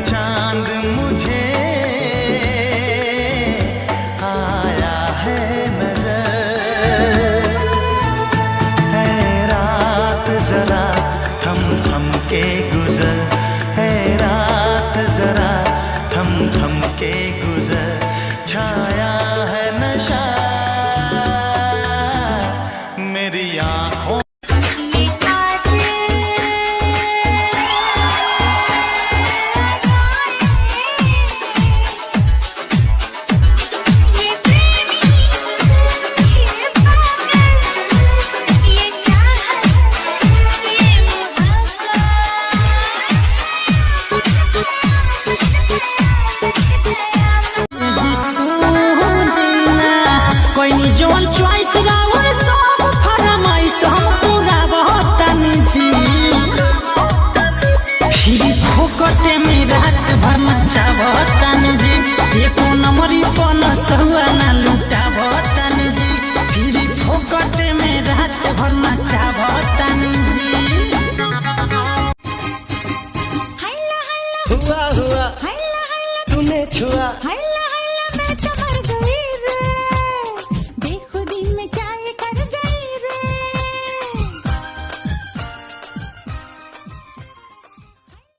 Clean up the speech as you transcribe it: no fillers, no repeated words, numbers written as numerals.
चांद मुझे आया है नजर। है रात जरा थम थम के गुजर, है रात जरा थम थम के गुजर। छाया है नशा मेरी आँखों जोन चॉइस रावर सब फरमाइश हम पूरा बहुतन जी। फिर फोकटे में रात भर मचावतन जी। एको नंबरी पन सहुआ ना लुटावतन जी। फिर फोकटे में रात भर मचावतन जी। हुआ हुआ तूने छुआ